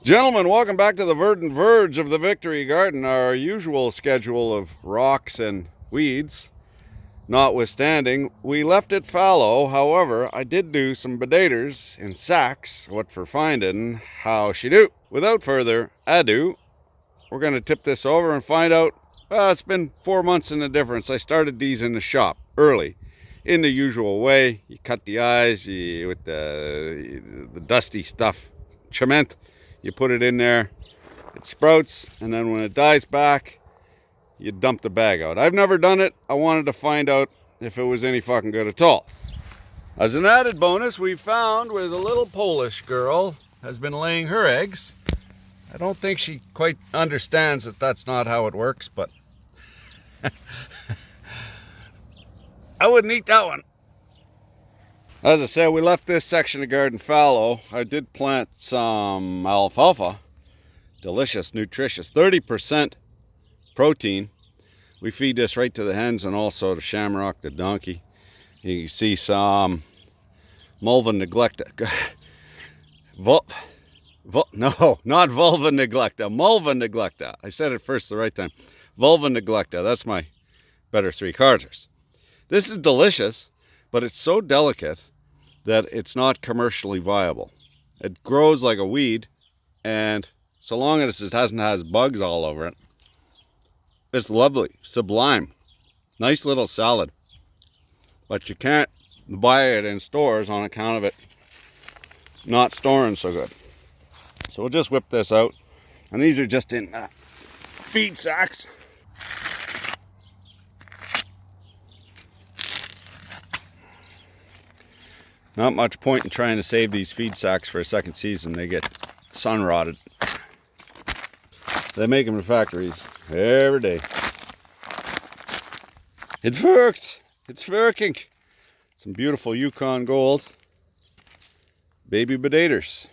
Gentlemen, welcome back to the verdant verge of the Victory Garden. Our usual schedule of rocks and weeds notwithstanding, we left it fallow. However, I did do some potatoes in sacks. What for finding? How she do? Without further ado, we're going to tip this over and find out. Well, it's been 4 months in the difference. I started these in the shop early, in the usual way. You cut the eyes with the dusty stuff, cement. You put it in there, it sprouts, and then when it dies back, you dump the bag out. I've never done it. I wanted to find out if it was any fucking good at all. As an added bonus, we found with a little Polish girl has been laying her eggs. I don't think she quite understands that that's not how it works, but I wouldn't eat that one. As I said, we left this section of garden fallow. I did plant some alfalfa. Delicious, nutritious, 30% protein. We feed this right to the hens and also to Shamrock, the donkey. You can see some vulva neglecta. No, not vulva neglecta. Mulva neglecta. I said it first the right time. Vulva neglecta. That's my better three quarters. This is delicious, but it's so delicate that it's not commercially viable. It grows like a weed, and so long as it hasn't has bugs all over it, it's lovely, sublime, nice little salad. But you can't buy it in stores on account of it not storing so good. So we'll just whip this out, and these are just in feed sacks. Not much point in trying to save these feed sacks for a second season. They get sun rotted. They make them in factories every day. It worked! It's working! Some beautiful Yukon Gold baby potatoes.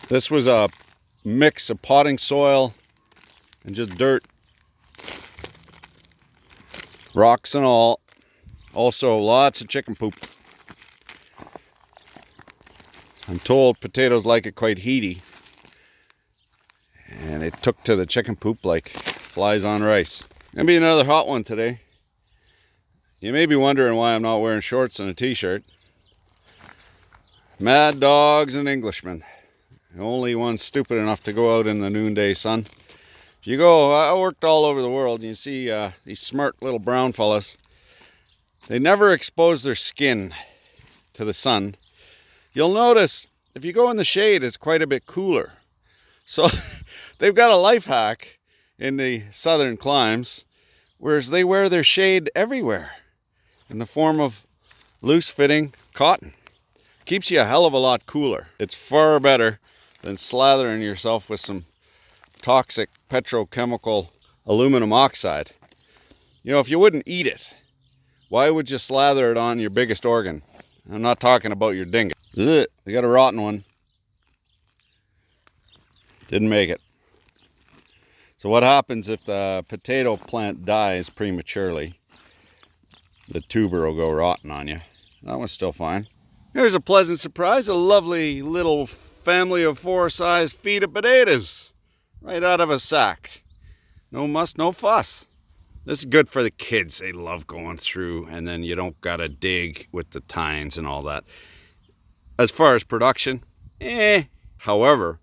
This was a mix of potting soil and just dirt. Rocks and all. Also lots of chicken poop. I'm told potatoes like it quite heaty, and it took to the chicken poop like flies on rice. Gonna be another hot one today. You may be wondering why I'm not wearing shorts and a t-shirt. Mad dogs and Englishmen. The only ones stupid enough to go out in the noonday sun. If you go, I worked all over the world, and you see these smart little brown fellas. They never expose their skin to the sun. You'll notice if you go in the shade, it's quite a bit cooler. So they've got a life hack in the southern climes, whereas they wear their shade everywhere in the form of loose-fitting cotton. Keeps you a hell of a lot cooler. It's far better than slathering yourself with some toxic petrochemical aluminum oxide. You know, if you wouldn't eat it, why would you slather it on your biggest organ? I'm not talking about your dingus. Ugh, we got a rotten one. Didn't make it. So what happens if the potato plant dies prematurely? The tuber will go rotten on you. That one's still fine. Here's a pleasant surprise. A lovely little family of 4-sized feet of potatoes. Right out of a sack. No muss, no fuss. This is good for the kids. They love going through, and then you don't gotta dig with the tines and all that. As far as production, However,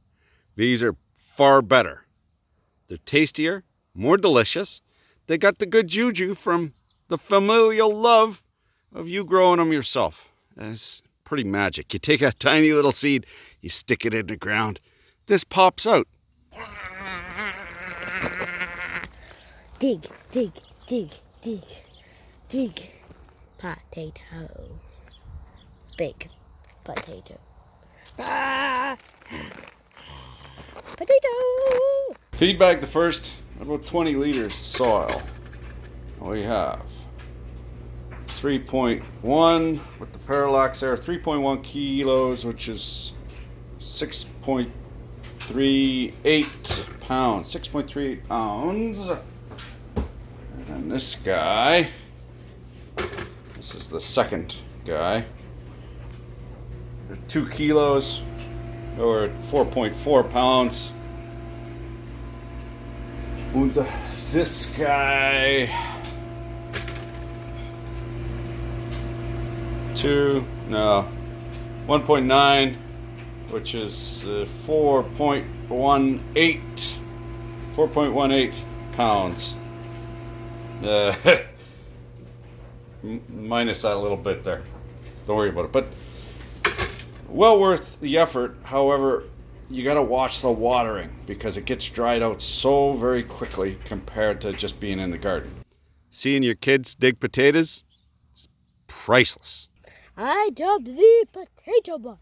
these are far better. They're tastier, more delicious. They got the good juju from the familial love of you growing them yourself. It's pretty magic. You take a tiny little seed, you stick it in the ground. This pops out. Dig, dig, dig, dig, dig. Potato. Big potato. Ah! Potato! Feed bag the first about 20 liters of soil. We have 3.1 with the parallax there, 3.1 kilos, which is 6.38 pounds. 6.38 pounds. And then this guy, this is the second guy. 2 kilos or 4.4 pounds. Und this guy 1.9, which is 4.18 pounds. Minus that a little bit there. Don't worry about it. But well worth the effort. However, you got to watch the watering because it gets dried out so very quickly compared to just being in the garden. Seeing your kids dig potatoes is priceless. I dubbed the potato bug.